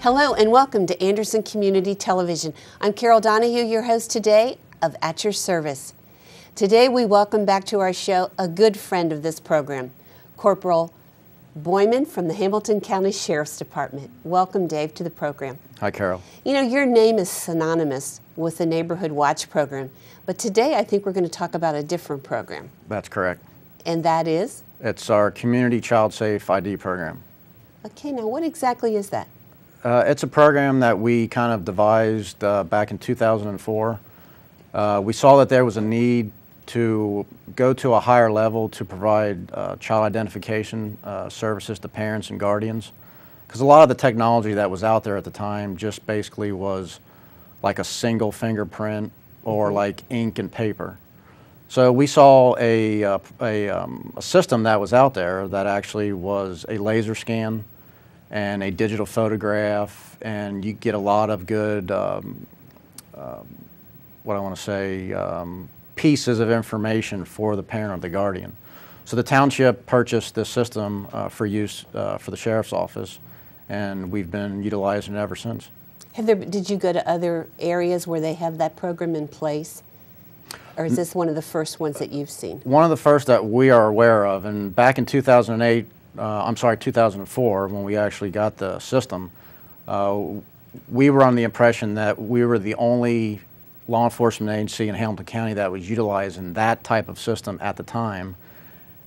Hello and welcome to Anderson Community Television. I'm Carol Donahue, your host today of At Your Service. Today we welcome back to our show a good friend of this program, Corporal Boyman from the Hamilton County Sheriff's Department. Welcome, Dave, to the program. Hi, Carol. You know, your name is synonymous with the Neighborhood Watch program, but today I think we're going to talk about a different program. That's correct. And that is? It's our Community Child Safe ID program. Okay, now what exactly is that? It's a program that we kind of devised back in 2004. We saw that there was a need to go to a higher level to provide child identification services to parents and guardians. Because a lot of the technology that was out there at the time just basically was like a single fingerprint or like ink and paper. So we saw a system that was out there that actually was a laser scan and a digital photograph, and you get a lot of good, pieces of information for the parent or the guardian. So the township purchased this system for use for the sheriff's office, and we've been utilizing it ever since. Did you go to other areas where they have that program in place? Or is this one of the first ones that you've seen? One of the first that we are aware of, and back in 2004, when we actually got the system, we were on the impression that we were the only law enforcement agency in Hamilton County that was utilizing that type of system at the time.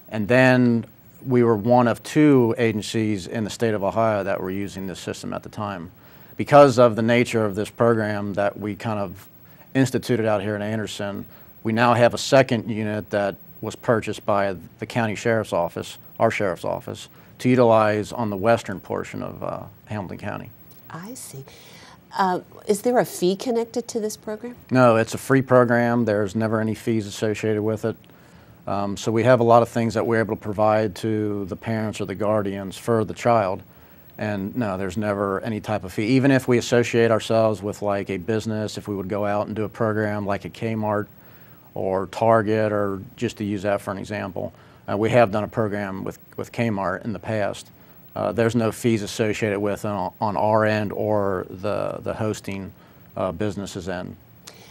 And then we were one of two agencies in the state of Ohio that were using this system at the time. Because of the nature of this program that we kind of instituted out here in Anderson, we now have a second unit that was purchased by the county sheriff's office, our sheriff's office, to utilize on the western portion of Hamilton County. I see. Is there a fee connected to this program? No, it's a free program. There's never any fees associated with it. So we have a lot of things that we're able to provide to the parents or the guardians for the child. And no, there's never any type of fee. Even if we associate ourselves with like a business, if we would go out and do a program like a Kmart or Target, or just to use that for an example. We have done a program with Kmart in the past. There's no fees associated with it on our end or the hosting business's end.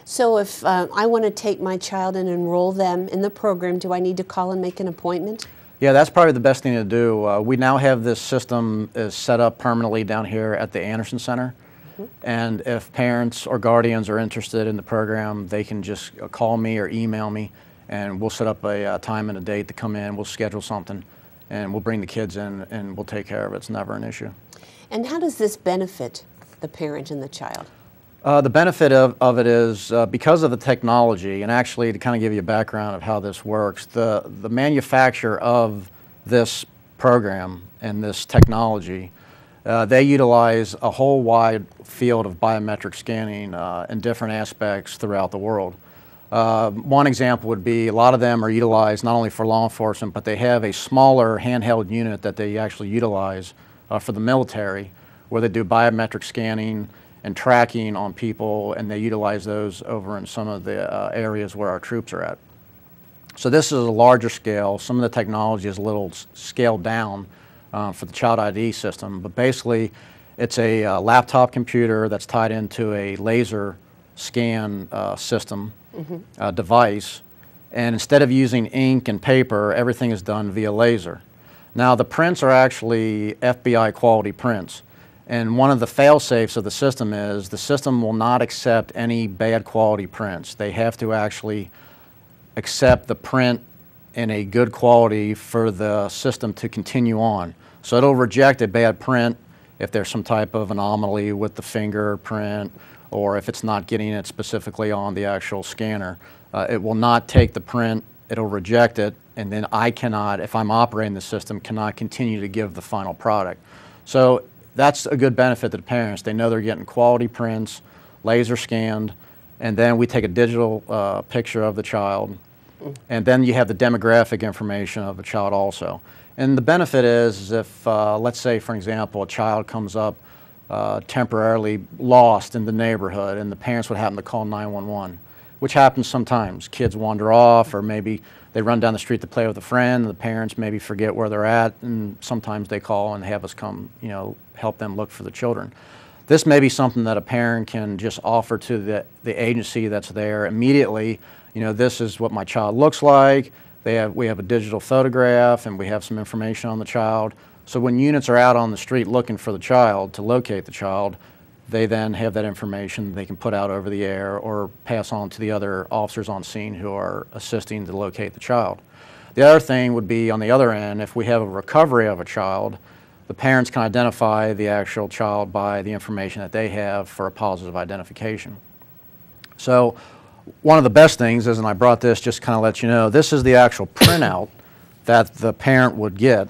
So if I want to take my child and enroll them in the program, do I need to call and make an appointment? Yeah, that's probably the best thing to do. We now have this system is set up permanently down here at the Anderson Center. And if parents or guardians are interested in the program, they can just call me or email me, and we'll set up a time and a date to come in. We'll schedule something, and we'll bring the kids in, and we'll take care of it. It's never an issue. And how does this benefit the parent and the child? The benefit of it is because of the technology, and actually to kind of give you a background of how this works, the manufacturer of this program and this technology, they utilize a whole wide field of biometric scanning in different aspects throughout the world. One example would be a lot of them are utilized not only for law enforcement, but they have a smaller handheld unit that they actually utilize for the military, where they do biometric scanning and tracking on people, and they utilize those over in some of the areas where our troops are at. So this is a larger scale. Some of the technology is a little scaled down for the child ID system, but basically it's a laptop computer that's tied into a laser scan system device, and instead of using ink and paper, everything is done via laser. Now the prints are actually FBI quality prints, and one of the fail-safes of the system is the system will not accept any bad quality prints. They have to actually accept the print in a good quality for the system to continue on. So it'll reject a bad print if there's some type of anomaly with the fingerprint, or if it's not getting it specifically on the actual scanner. It will not take the print, it'll reject it, and then I cannot, if I'm operating the system, cannot continue to give the final product. So that's a good benefit to the parents. They know they're getting quality prints, laser scanned, and then we take a digital picture of the child, and then you have the demographic information of the child also. And the benefit is if, let's say, for example, a child comes up temporarily lost in the neighborhood and the parents would happen to call 911, which happens sometimes. Kids wander off, or maybe they run down the street to play with a friend, and the parents maybe forget where they're at, and sometimes they call and have us come, help them look for the children. This may be something that a parent can just offer to the agency that's there immediately. You know, this is what my child looks like. We have a digital photograph, and we have some information on the child. So when units are out on the street looking for the child, to locate the child, they then have that information they can put out over the air or pass on to the other officers on scene who are assisting to locate the child. The other thing would be on the other end, if we have a recovery of a child, the parents can identify the actual child by the information that they have for a positive identification. So one of the best things is, and I brought this just kind of let you know, this is the actual printout that the parent would get.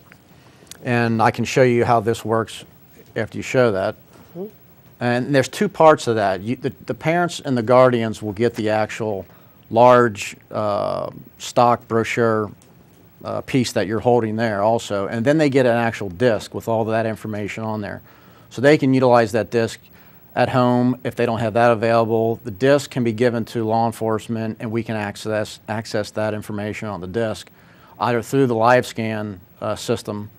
And I can show you how this works after you show that. And there's two parts of that. The parents and the guardians will get the actual large stock brochure piece that you're holding there also, and then they get an actual disc with all of that information on there. So they can utilize that disc at home if they don't have that available. The disc can be given to law enforcement, and we can access that information on the disc either through the LiveScan system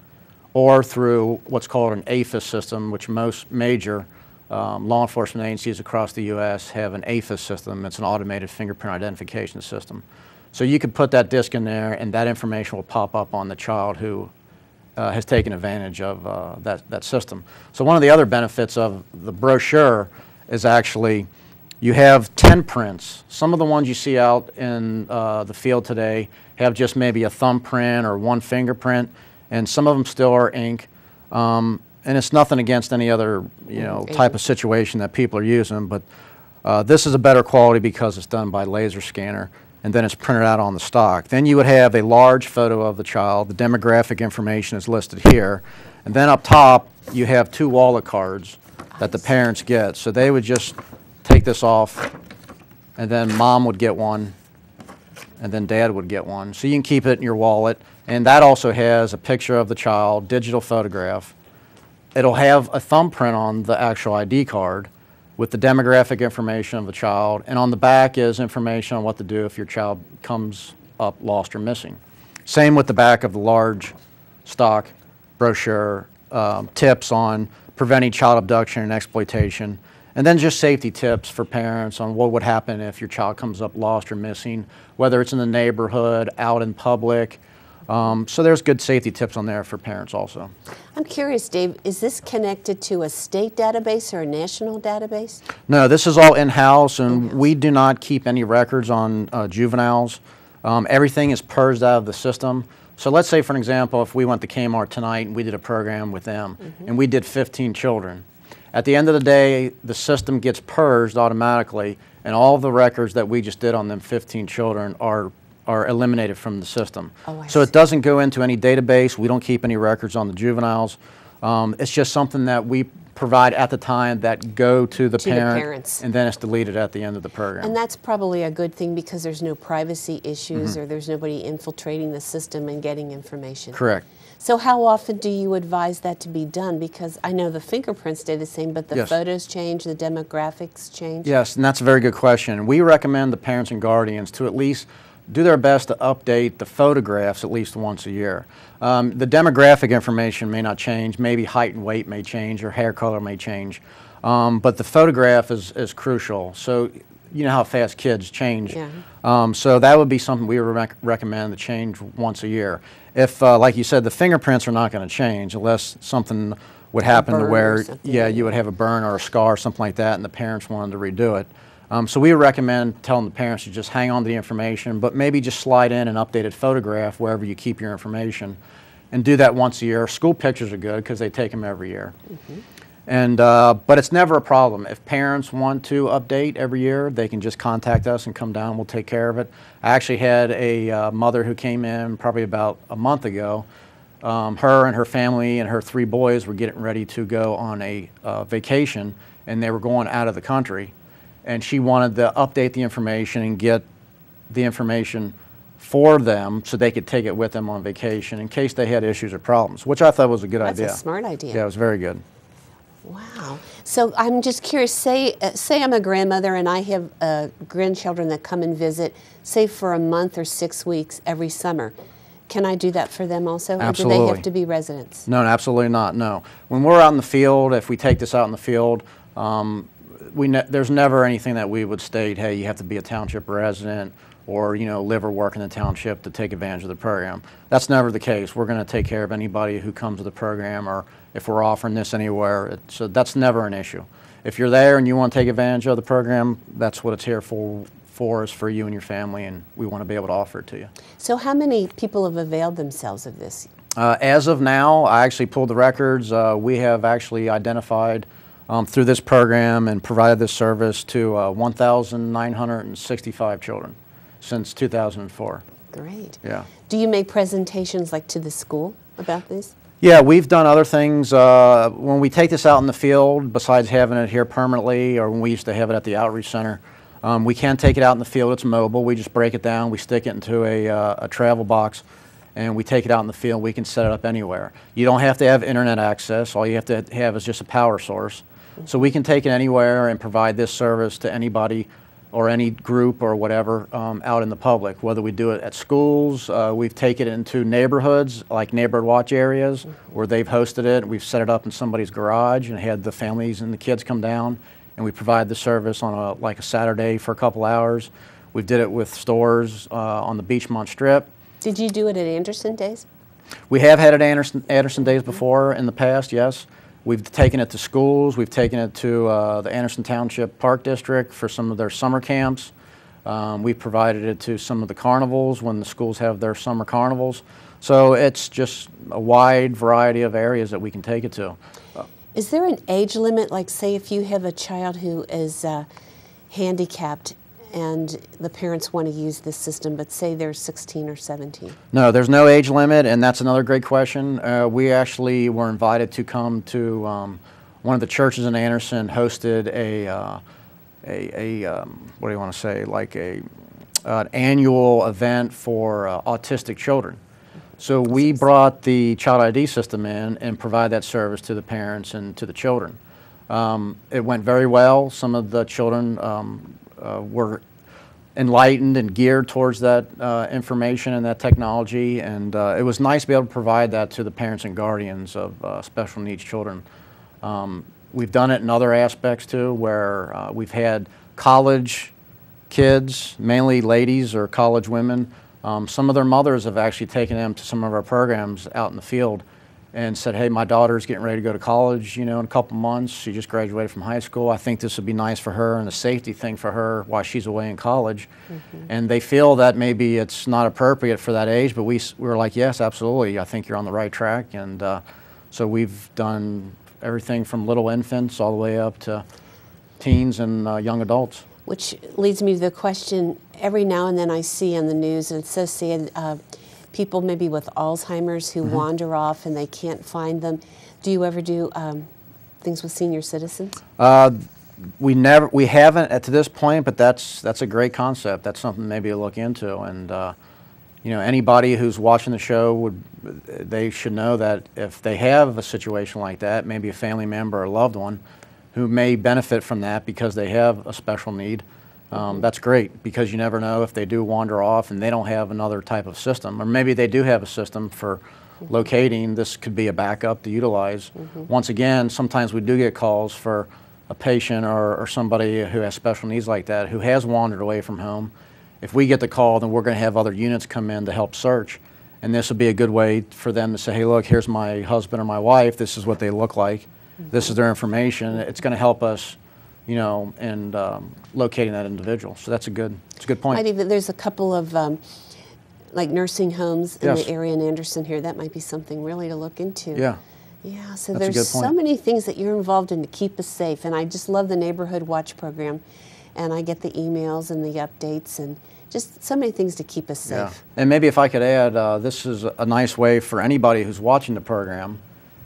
or through what's called an AFIS system, which most major law enforcement agencies across the U.S. have an AFIS system. It's an automated fingerprint identification system. So you could put that disc in there, and that information will pop up on the child who has taken advantage of that system. So one of the other benefits of the brochure is actually you have 10 prints. Some of the ones you see out in the field today have just maybe a thumbprint or one fingerprint, and some of them still are ink. And it's nothing against any other type of situation that people are using, but this is a better quality because it's done by laser scanner, and then it's printed out on the stock. Then you would have a large photo of the child. The demographic information is listed here. And then up top, you have 2 wallet cards that the parents get. So they would just take this off, and then mom would get one, and then dad would get one. So you can keep it in your wallet. And that also has a picture of the child, digital photograph. It'll have a thumbprint on the actual ID card with the demographic information of the child, and on the back is information on what to do if your child comes up lost or missing. Same with the back of the large stock brochure, tips on preventing child abduction and exploitation, and then just safety tips for parents on what would happen if your child comes up lost or missing, whether it's in the neighborhood, out in public. So there's good safety tips on there for parents also. I'm curious, Dave, is this connected to a state database or a national database? No, this is all in-house, and we do not keep any records on juveniles. Everything is purged out of the system. So let's say, for an example, if we went to Kmart tonight and we did a program with them, and we did 15 children. At the end of the day, the system gets purged automatically, and all the records that we just did on them 15 children are eliminated from the system. So it doesn't go into any database. We don't keep any records on the juveniles. It's just something that we provide at the time that go to the parents, and then it's deleted at the end of the program. And that's probably a good thing because there's no privacy issues or there's nobody infiltrating the system and getting information. Correct. So how often do you advise that to be done? Because I know the fingerprints stay the same, but the photos change, the demographics change. Yes, and that's a very good question. We recommend the parents and guardians to at least do their best to update the photographs at least once a year. The demographic information may not change. Maybe height and weight may change, or hair color may change. But the photograph is crucial. So you know how fast kids change. So that would be something we would recommend to change once a year. If, like you said, the fingerprints are not going to change unless something would happen to where, you would have a burn or a scar or something like that, and the parents wanted to redo it. So we would recommend telling the parents to just hang on to the information, but maybe just slide in an updated photograph wherever you keep your information, and do that once a year. School pictures are good because they take them every year. And, but it's never a problem. If parents want to update every year, they can just contact us and come down. We'll take care of it. I actually had a mother who came in probably about a month ago. Her and her family and her 3 boys were getting ready to go on a vacation, and they were going out of the country. And she wanted to update the information and get the information for them so they could take it with them on vacation in case they had issues or problems, which I thought was a good idea. That's a smart idea. Yeah, it was very good. Wow. So I'm just curious, say I'm a grandmother and I have grandchildren that come and visit, say for a month or 6 weeks every summer. Can I do that for them also? Absolutely. Or do they have to be residents? No, absolutely not, no. When we're out in the field, if we take this out in the field, there's never anything that we would state, hey, you have to be a township resident or live or work in the township to take advantage of the program. That's never the case. We're going to take care of anybody who comes to the program, or if we're offering this anywhere. So that's never an issue. If you're there and you want to take advantage of the program, that's what it's here for is for you and your family, and we want to be able to offer it to you. So how many people have availed themselves of this? As of now, I actually pulled the records. We have actually identified through this program and provided this service to 1,965 children since 2004. Great. Yeah. Do you make presentations like to the school about this? Yeah, we've done other things. When we take this out in the field, besides having it here permanently, or when we used to have it at the outreach center, we can take it out in the field. It's mobile. We just break it down. We stick it into a travel box, and we take it out in the field. We can set it up anywhere. You don't have to have internet access. All you have to have is just a power source. So we can take it anywhere and provide this service to anybody or any group or whatever out in the public, whether we do it at schools. We've taken it into neighborhoods, like neighborhood watch areas, where they've hosted it. We've set it up in somebody's garage and had the families and the kids come down, and we provide the service on a Saturday for a couple hours. We did it with stores on the Beachmont Strip. Did you do it at Anderson Days? We have had it at Anderson Days before in the past, yes. We've taken it to schools. We've taken it to the Anderson Township Park District for some of their summer camps. We've provided it to some of the carnivals when the schools have their summer carnivals. So it's just a wide variety of areas that we can take it to. Is there an age limit, like say if you have a child who is handicapped and the parents want to use this system, but say they're 16 or 17? No, there's no age limit, and that's another great question. We actually were invited to come to one of the churches in Anderson, hosted what do you want to say, like an annual event for autistic children. So we brought the Child ID system in and provide that service to the parents and to the children. It went very well. Some of the children were enlightened and geared towards that information and that technology, and it was nice to be able to provide that to the parents and guardians of special needs children. We've done it in other aspects too, where we've had college kids, mainly ladies or college women. Some of their mothers have actually taken them to some of our programs out in the field and said, hey, my daughter's getting ready to go to college, in a couple months. She just graduated from high school. I think this would be nice for her and a safety thing for her while she's away in college. And they feel that maybe it's not appropriate for that age, but we were like, yes, absolutely. I think you're on the right track. And so we've done everything from little infants all the way up to teens and young adults. Which leads me to the question, every now and then I see on the news, and it's so sad, people maybe with Alzheimer's who wander off and they can't find them. Do you ever do things with senior citizens? We haven't to this point, but that's a great concept. That's something maybe to look into. And anybody who's watching the show they should know that if they have a situation like that, maybe a family member or a loved one who may benefit from that because they have a special need. That's great, because you never know if they do wander off and they don't have another type of system, or maybe they do have a system for locating. This could be a backup to utilize. Once again, sometimes we do get calls for a patient or somebody who has special needs like that, who has wandered away from home. If we get the call, then we're going to have other units come in to help search, and this would be a good way for them to say, hey, look, here's my husband or my wife, this is what they look like, this is their information. It's going to help us and locating that individual. So it's a good point. There's a couple of like nursing homes in the area in Anderson here. That might be something really to look into. Yeah. Yeah, so there's so many things that you're involved in to keep us safe. And I just love the Neighborhood Watch program. And I get the emails and the updates and just so many things to keep us safe. Yeah. And maybe if I could add, this is a nice way for anybody who's watching the program.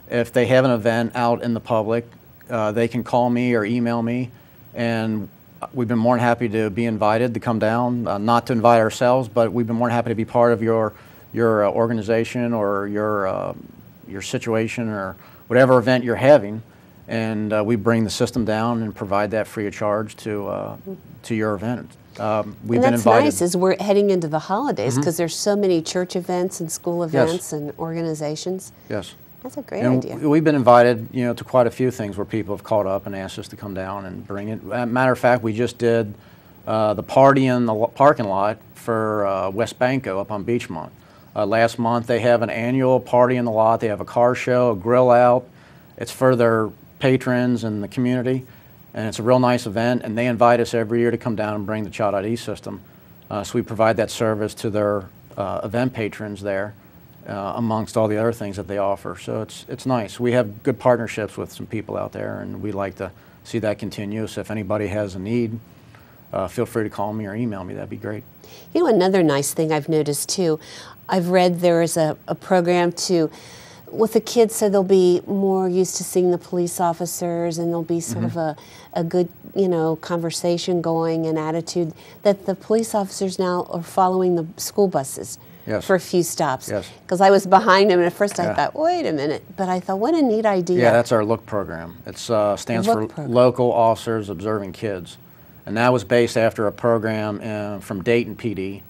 If they have an event out in the public, they can call me or email me, and we've been more than happy to be invited to come down, not to invite ourselves, but we've been more than happy to be part of your organization or your situation or whatever event you're having, and we bring the system down and provide that free of charge to your event. We've been invited. That's nice as we're heading into the holidays, because there's so many church events and school events and organizations. Yes. That's a great And idea. we've been invited, to quite a few things where people have called up and asked us to come down and bring it. Matter of fact, we just did the party in the parking lot for West Banco up on Beachmont. Last month, they have an annual party in the lot. They have a car show, a grill out. It's for their patrons and the community, and it's a real nice event. And they invite us every year to come down and bring the Child ID system. So we provide that service to their event patrons there, amongst all the other things that they offer. So it's nice. We have good partnerships with some people out there, and we'd like to see that continue. So if anybody has a need, feel free to call me or email me. That'd be great. You know, another nice thing I've noticed too, I've read there is a program with the kids, so they'll be more used to seeing the police officers, and there'll be sort of a good, conversation going and attitude, that the police officers now are following the school buses. Yes. For a few stops. Yes. Because I was behind him, and at first I Yeah. thought, wait a minute. But I thought, what a neat idea. Yeah, that's our LOOK program. It stands for LOOK program. Local Officers Observing Kids. And that was based after a program from Dayton PD.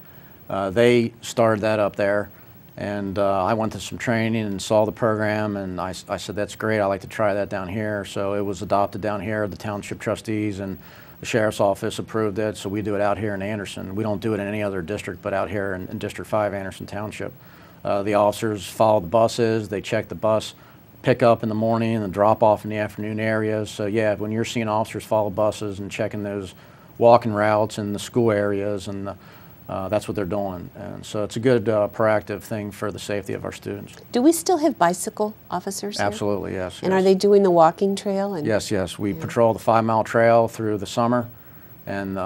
They started that up there. And I went to some training and saw the program, and I said, that's great, I'd like to try that down here. So it was adopted down here. The township trustees and the sheriff's office approved it, so we do it out here in Anderson. We don't do it in any other district but out here in District 5, Anderson Township. The officers follow the buses, they check the bus pickup in the morning and the drop off in the afternoon areas. So yeah, when you're seeing officers follow buses and checking those walking routes in the school areas, and that's what they're doing. And so it's a good proactive thing for the safety of our students. Do we still have bicycle officers there? Absolutely, yes. And yes. are they doing the walking trail? And Yes. We patrol the 5-mile trail through the summer and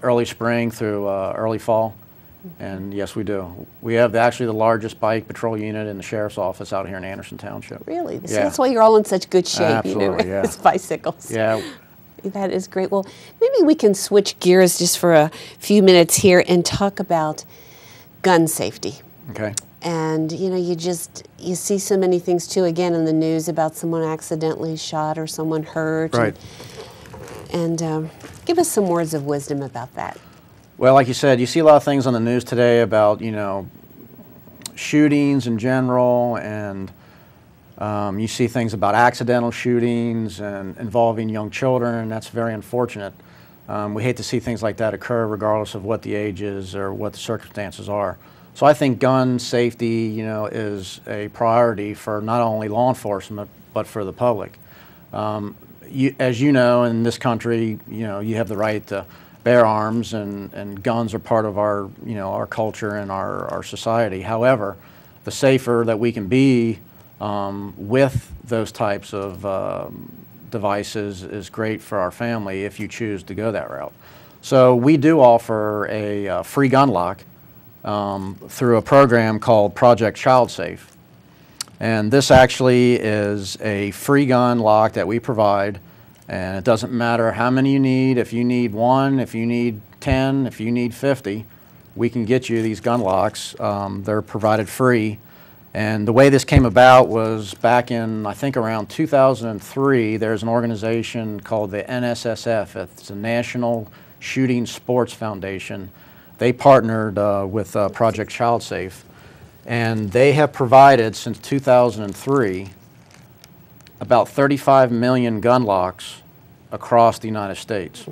early spring through early fall. And yes, we do. We have actually the largest bike patrol unit in the sheriff's office out here in Anderson Township. Really? So Yeah. that's why you're all in such good shape, Absolutely, yeah. with bicycles. Yeah. That is great. Well, maybe we can switch gears just for a few minutes here and talk about gun safety. Okay. And, you see so many things, too, again, in the news about someone accidentally shot or someone hurt. Right. And give us some words of wisdom about that. Well, like you said, you see a lot of things on the news today about, shootings in general, and you see things about accidental shootings and involving young children, and that's very unfortunate. We hate to see things like that occur regardless of what the age is or what the circumstances are. So I think gun safety, is a priority for not only law enforcement, but for the public. As you know, in this country, you have the right to bear arms, and guns are part of our, our culture and our society. However, the safer that we can be with those types of devices is great for our family if you choose to go that route. So we do offer a free gun lock through a program called Project Child Safe. And this actually is a free gun lock that we provide, and it doesn't matter how many you need. If you need 1, if you need 10, if you need 50, we can get you these gun locks. They're provided free. And the way this came about was back in, I think, around 2003, there's an organization called the NSSF. It's a National Shooting Sports Foundation. They partnered with Project Child Safe, and they have provided, since 2003, about 35 million gun locks across the United States.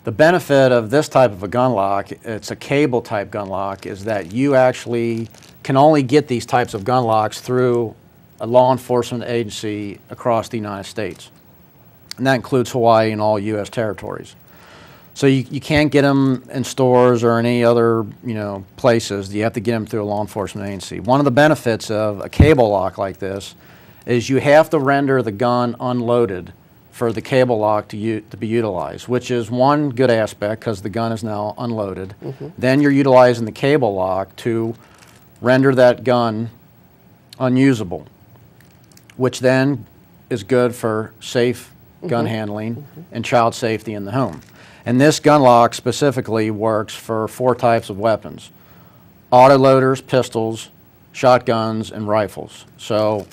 The benefit of this type of a gun lock, it's a cable type gun lock, is that you actually can only get these types of gun locks through a law enforcement agency across the United States. And that includes Hawaii and all U.S. territories. So you can't get them in stores or any other places. You have to get them through a law enforcement agency. One of the benefits of a cable lock like this is you have to render the gun unloaded for the cable lock to be utilized, which is one good aspect because the gun is now unloaded. Then you're utilizing the cable lock to render that gun unusable, which then is good for safe gun handling and child safety in the home. And this gun lock specifically works for 4 types of weapons: autoloaders, pistols, shotguns, and rifles. So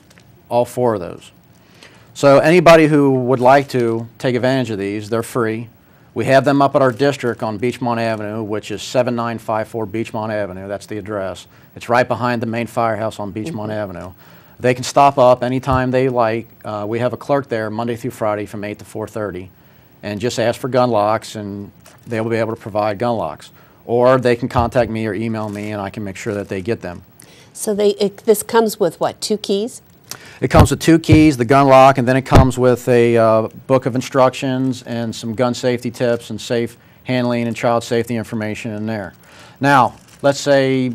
all 4 of those. So anybody who would like to take advantage of these, they're free. We have them up at our district on Beachmont Avenue, which is 7954 Beachmont Avenue. That's the address. It's right behind the main firehouse on Beachmont Avenue. They can stop up anytime they like. We have a clerk there Monday through Friday from 8 to 4:30, and just ask for gun locks, and they will be able to provide gun locks. Or they can contact me or email me, and I can make sure that they get them. So this comes with what, 2 keys? It comes with 2 keys, the gun lock, and then it comes with a book of instructions and some gun safety tips and safe handling and child safety information in there. Now, let's say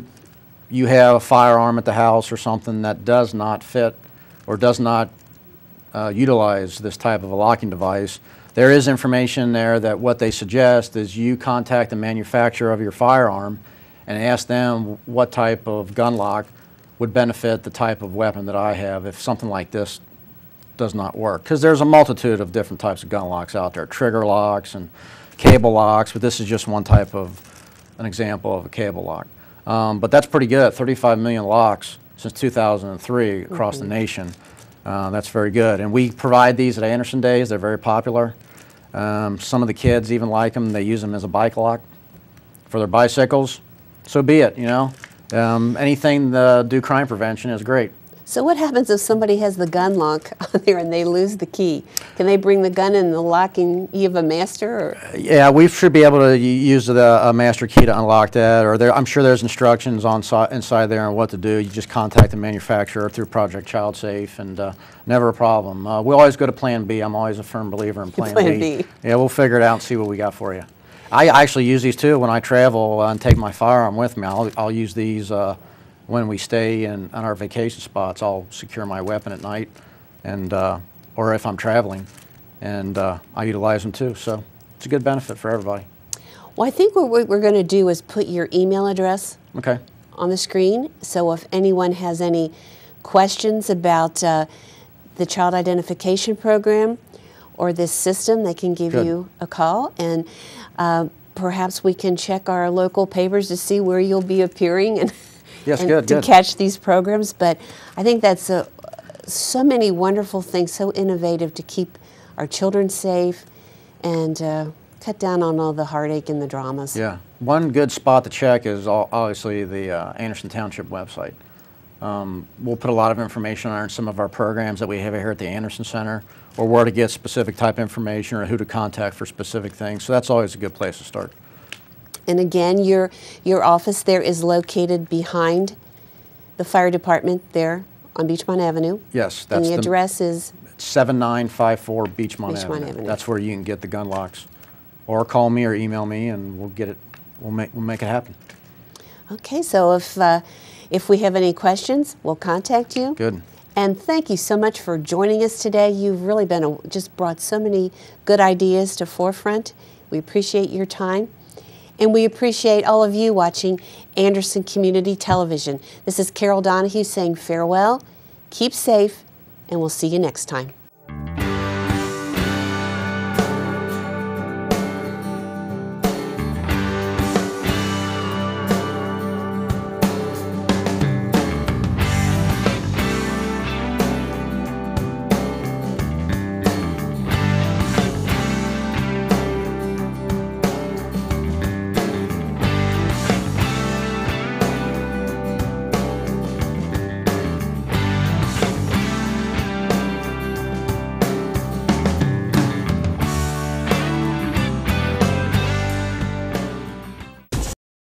you have a firearm at the house or something that does not fit or does not utilize this type of a locking device. There is information there that what they suggest is you contact the manufacturer of your firearm and ask them what type of gun lock would benefit the type of weapon that I have if something like this does not work. Because there's a multitude of different types of gun locks out there, trigger locks and cable locks, but this is just one type of, an example of a cable lock. But that's pretty good, 35 million locks since 2003 across the nation. That's very good. And we provide these at Anderson Days. They're very popular. Some of the kids even like them. They use them as a bike lock for their bicycles. So be it, you know. Anything to do crime prevention is great. So what happens if somebody has the gun lock on there and they lose the key? Can they bring the gun in the lock and you have a master? Or? Yeah, we should be able to use the master key to unlock that. Or I'm sure there's instructions inside there on what to do. You just contact the manufacturer through Project Child Safe, and never a problem. We always go to Plan B. I'm always a firm believer in Plan B. Yeah, we'll figure it out and see what we got for you. I actually use these too when I travel and take my firearm with me. I'll use these when we stay on our vacation spots. I'll secure my weapon at night, and or if I'm traveling, and I utilize them too. So it's a good benefit for everybody. Well, I think what we're going to do is put your email address on the screen. So if anyone has any questions about the child identification program or this system, they can give you a call, and perhaps we can check our local papers to see where you'll be appearing and, to catch these programs. But I think that's so many wonderful things, so innovative to keep our children safe and cut down on all the heartache and the dramas. Yeah. One good spot to check is obviously the Anderson Township website. We'll put a lot of information on some of our programs that we have here at the Anderson Center, or where to get specific type information or who to contact for specific things. So that's always a good place to start. And again, your office there is located behind the fire department there on Beachmont Avenue. Yes. And the address is? 7954 Beachmont Avenue. That's where you can get the gun locks. Or call me or email me, and we'll get it. We'll make it happen. Okay, so if we have any questions, we'll contact you. Good. And thank you so much for joining us today. You've really been just brought so many good ideas to forefront. We appreciate your time. And we appreciate all of you watching Anderson Community Television. This is Carol Donahue saying farewell, keep safe, and we'll see you next time.